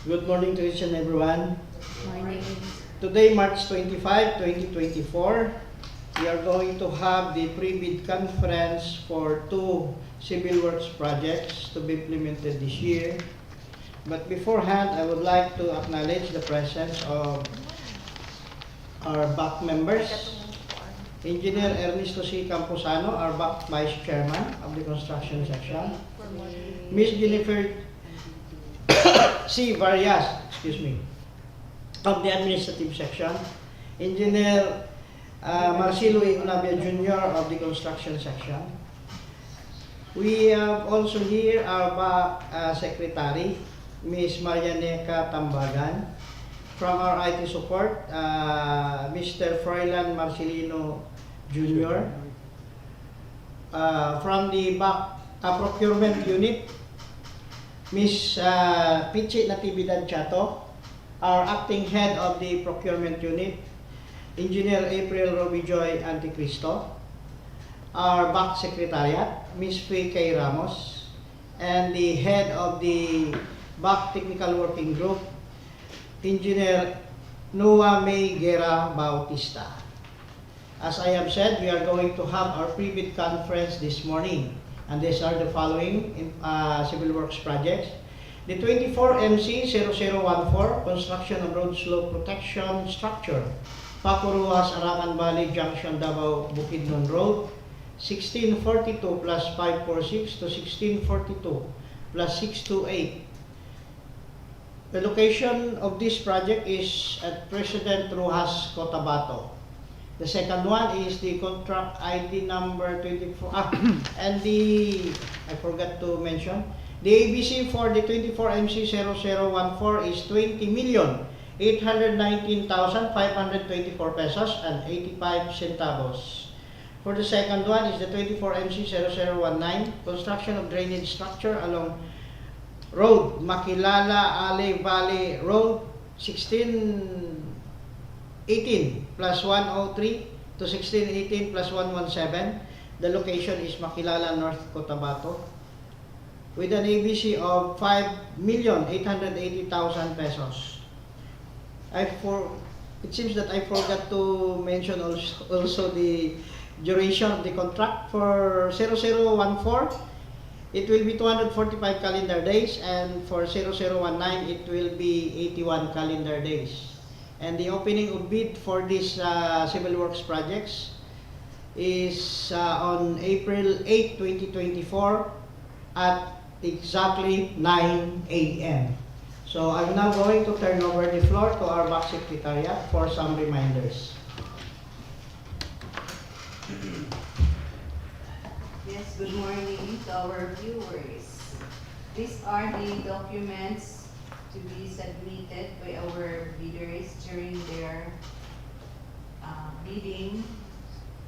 Good morning to each and everyone. Morning. Today, March 25, 2024, we are going to have the pre-bid conference for two civil works projects to be implemented this year. But beforehand, I would like to acknowledge the presence of our BAC members. Engineer Ernesto C. Camposano, our BAC Vice Chairman of the Construction Section. Ms. Jennifer C. Varias, of the Administrative Section. Engineer Marcelo E. Unabia Jr. of the Construction Section. We have also here our BAC Secretary, Ms. Marianeca Tambagan. From our IT support, Mr. Froilan Marcelino Jr. From the BAC Procurement Unit, Ms. Pichi Natividad Chato, our acting head of the Procurement Unit, Engineer April Robijoy Anticristo, our BAC Secretariat, Ms. P.K. Ramos, and the head of the BAC Technical Working Group, Engineer Noah May Guerra Bautista. As I have said, we are going to have our pre-bid conference this morning. And these are the following civil works projects. The 24MC0014, construction of road slope protection structure, Paco, Arakan, Valley-Jct, Davao, Bukidnon Road, 1642 plus 546 to 1642 plus 628. The location of this project is at President Roxas, Cotabato. The second one is the contract ID number 24, and I forgot to mention, the ABC for the 24MC0014 is 20,819,524 pesos and 85 centavos. For the second one is the 24MC0019, construction of drainage structure along Road Makilala Alley Valley Road 1618 plus 103 to 1618 plus 117. The location is Makilala, North Cotabato, with an ABC of 5,880,000 pesos. It seems that I forgot to mention also the duration of the contract. For 0014, it will be 245 calendar days, and for 0019, it will be 81 calendar days. And the opening of bid for these civil works projects is on April 8, 2024 at exactly 9 a.m. So I'm now going to turn over the floor to our BAC Secretariat for some reminders. Yes, good morning to our viewers. These are the documents to be submitted by our bidders during their bidding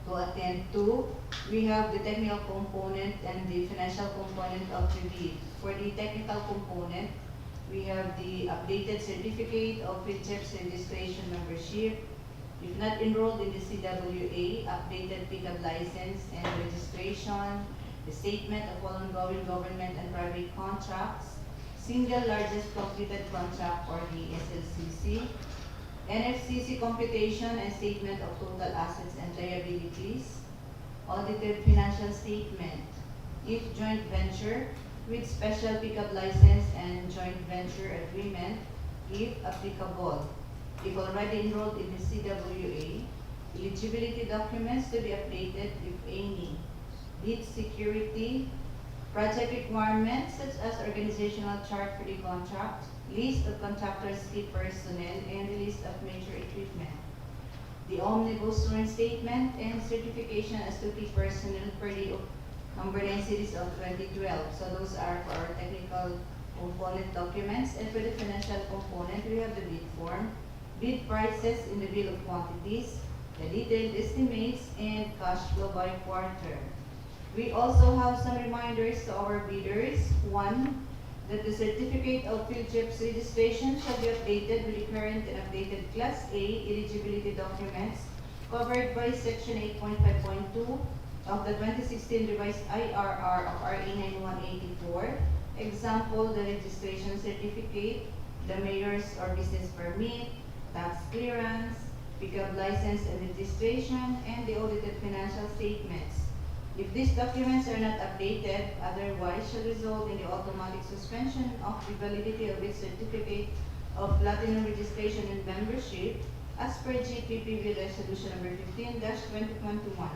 to attend to. We have the technical component and the financial component of the bid. For the technical component, we have the updated certificate of Valley-Jct registration membership. If not enrolled in the CWA, updated pickup license and registration, the statement of all ongoing government and private contracts, single largest completed contract or the SLCC, NFCC computation and statement of total assets and liabilities, audited financial statement, if joint venture with special pickup license and joint venture agreement, if applicable. If already enrolled in the CWA, eligibility documents to be updated if any, bid security, project requirements such as organizational chart for the contract, list of contractors' key personnel, and the list of major equipment. The omnibus sworn statement and certification as to key personnel per the number 9 series of 2012. So those are for our technical component documents. And for the financial component, we have the bid form, bid prices in the bill of quantities, the detailed estimates, and cash flow by quarter. We also have some reminders to our bidders. One, that the certificate of Valley-Jct registration shall be updated with the current and updated Class A eligibility documents covered by Section 8.5.2 of the 2016 revised IRR of RA 9184. Example, the registration certificate, the mayor's or business permit, tax clearance, pickup license and registration, and the audited financial statements. If these documents are not updated, otherwise shall result in the automatic suspension of the validity of its certificate of platinum registration and membership as per GPPB Resolution number 15-2021.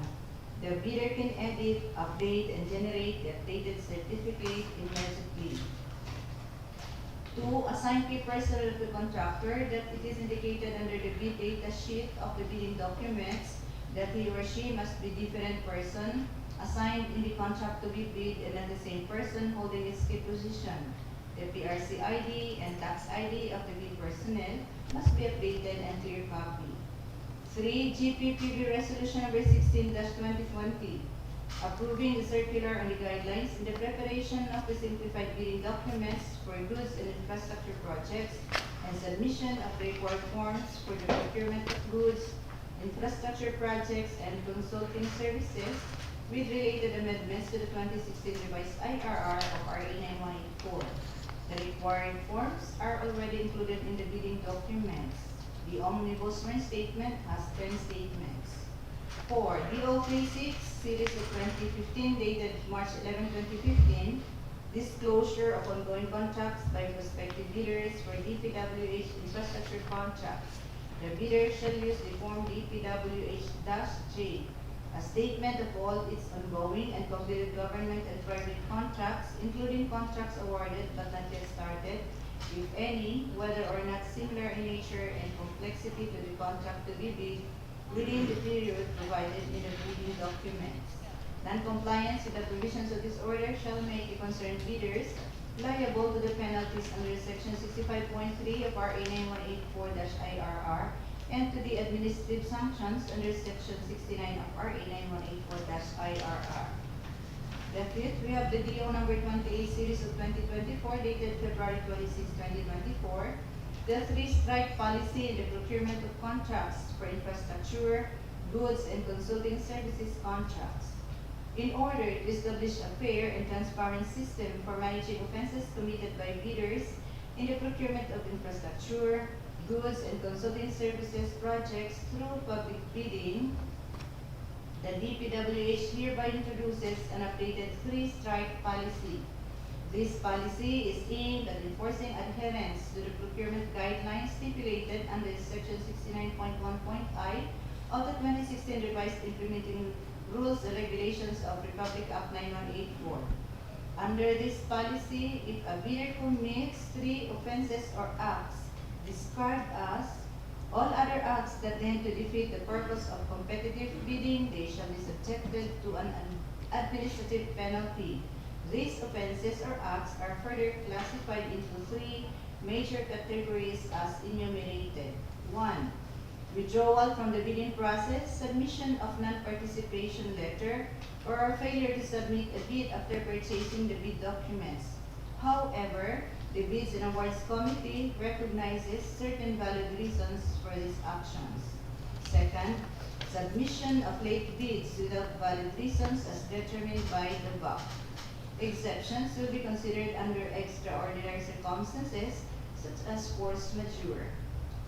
The bidder can edit, update, and generate the updated certificate immediately. 2. Assign key personnel to the contractor that it is indicated under the bid data sheet of the bidding documents that he or she must be different person assigned in the contract to be bid and not the same person holding its key position. The PRC ID and tax ID of the bid personnel must be updated and clear copy. 3. GPPB Resolution number 16-2020, approving the circular on the guidelines in the preparation of the simplified bidding documents for goods and infrastructure projects and submission of the required forms for the procurement of goods, infrastructure projects, and consulting services with related amendments to the 2016 revised IRR of RA 9184. The required forms are already included in the bidding documents. The omnibus restatement has 10 statements. 4. DEO 36, Series of 2015, dated March 11, 2015, disclosure of ongoing contracts by prospective bidders for DPWH infrastructure contracts. The bidder shall use the form DPWH-J, a statement of all its ongoing and completed government and private contracts, including contracts awarded but not yet started, if any, whether or not similar in nature and complexity to the contract to be bid within the period provided in the bidding documents. Non-compliance with the provisions of this order shall make the concerned bidders liable to the penalties under Section 65.3 of RA 9184-IRR and to the administrative sanctions under Section 69 of RA 9184-IRR. The fifth, we have the DEO number 28 series of 2024 dated February 26, 2024. The three-strike policy in the procurement of contracts for infrastructure, goods, and consulting services contracts. In order to establish a fair and transparent system for managing offenses committed by bidders in the procurement of infrastructure, goods, and consulting services projects through public bidding, the DPWH hereby introduces an updated three-strike policy. This policy is aimed at enforcing adherence to the procurement guidelines stipulated under Section 69.1.I of the 2016 revised implementing rules and regulations of Republic Act 9184. Under this policy, if a bidder commits 3 offenses or acts described as all other acts that tend to defeat the purpose of competitive bidding, they shall be subjected to an administrative penalty. These offenses or acts are further classified into 3 major categories as enumerated. 1. Withdrawal from the bidding process, submission of non-participation letter, or failure to submit a bid after purchasing the bid documents. However, the Bids and Awards Committee recognizes certain valid reasons for these actions. Second, submission of late bids without valid reasons as determined by the BAC. Exceptions will be considered under extraordinary circumstances such as force majeure.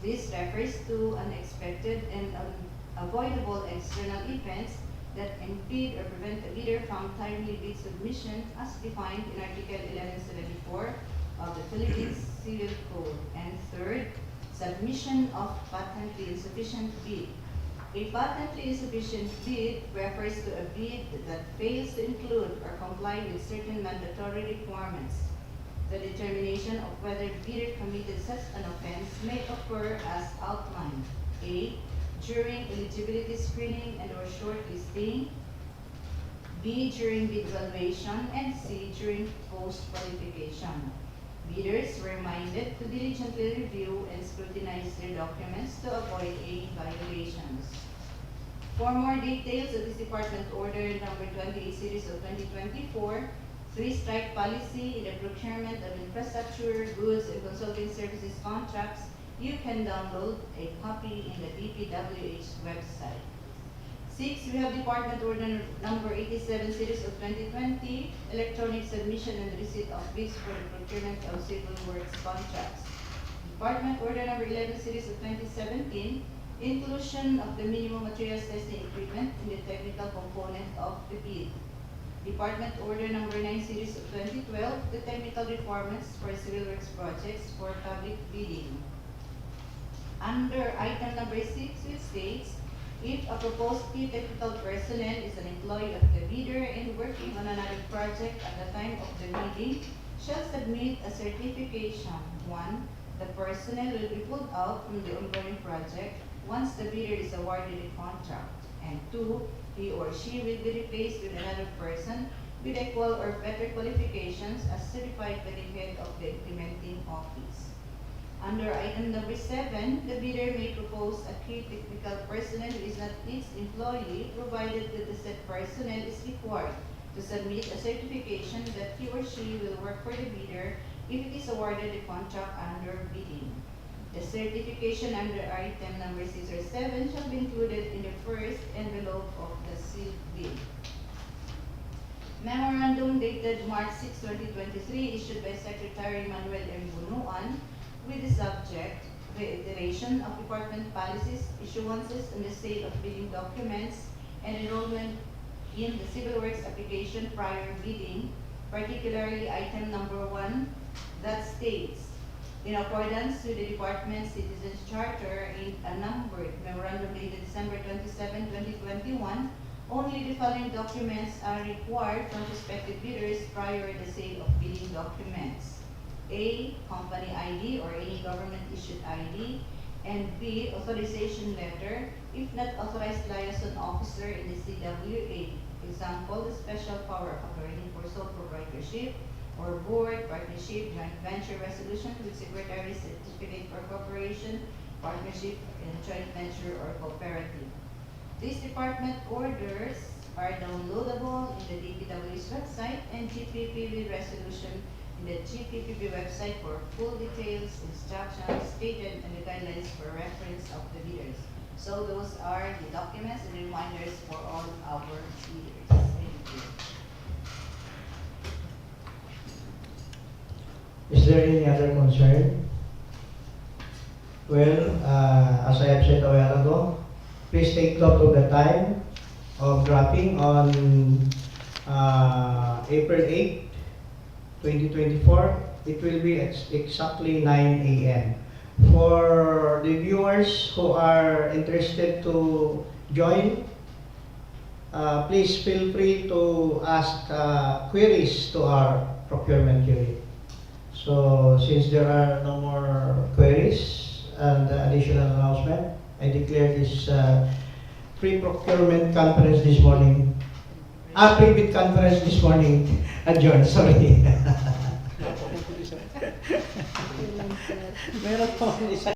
This refers to unexpected and unavoidable external events that impede or prevent a bidder from timely bid submission as defined in Article 1174 of the Philippines Civil Code. And third, submission of patently insufficient bid. A patently insufficient bid refers to a bid that fails to include or comply with certain mandatory requirements. The determination of whether the bidder committed such an offense may occur as outlined: A. During eligibility screening and or shortlisting, B. During bid evaluation, and C. During post-qualification. Bidders were reminded to diligently review and scrutinize their documents to avoid any violations. For more details of this Department Order number 28 series of 2024, three-strike policy in the procurement of infrastructure, goods, and consulting services contracts, you can download a copy in the DPWH website. 6, we have Department Order number 87 series of 2020, electronic submission and receipt of bids for the procurement of civil works contracts. Department Order Number 11 Series of 2017, inclusion of the minimum materials testing equipment in the technical component of the bid. Department Order Number 9 Series of 2012, the technical requirements for civil works projects for public bidding. Under item number 6, which states, if a proposed key technical personnel is an employee of the bidder and working on another project at the time of the bidding, shall submit a certification. 1. The personnel will be pulled out from the ongoing project once the bidder is awarded a contract. And 2. He or she will be replaced with another person with equal or better qualifications as certified by the head of the implementing office. Under item number 7, the bidder may propose a key technical personnel who is not its employee, provided that the said personnel is required to submit a certification that he or she will work for the bidder if it is awarded a contract under bidding. The certification under item number 6 or 7 shall be included in the first envelope of the sealed bid. Memorandum dated March 6, 2023, issued by Secretary Manuel M. Bunuan, with the subject, reiteration of department policies, issuances, and the sale of bidding documents, and enrollment in the civil works application prior bidding, particularly item number 1, that states, in accordance with the Department Citizens Charter in a numbered memorandum dated December 27, 2021, only the following documents are required from prospective bidders prior to the sale of bidding documents. A. Company ID or any government-issued ID, and B. Authorization letter, if not authorized liaison officer in the CWA. Example, the special power of attorney for sole proprietorship or board, partnership, joint venture resolution with secretary certificate for corporation, partnership, and joint venture or cooperative. These department orders are downloadable in the DPWH website and GPPB resolution in the GPPB website for full details, instructions, stated, and the guidelines for reference of the bidders. So those are the documents and reminders for all our bidders. Thank you. Is there any other concern? Well, as I have said a while ago, please take note of the time of dropping on April 8, 2024. It will be exactly 9 a.m. For the viewers who are interested to join, please feel free to ask queries to our procurement unit. So since there are no more queries and additional announcement, I declare this pre-procurement conference this morning, pre-bid conference this morning adjourned. Sorry. Meron po isa.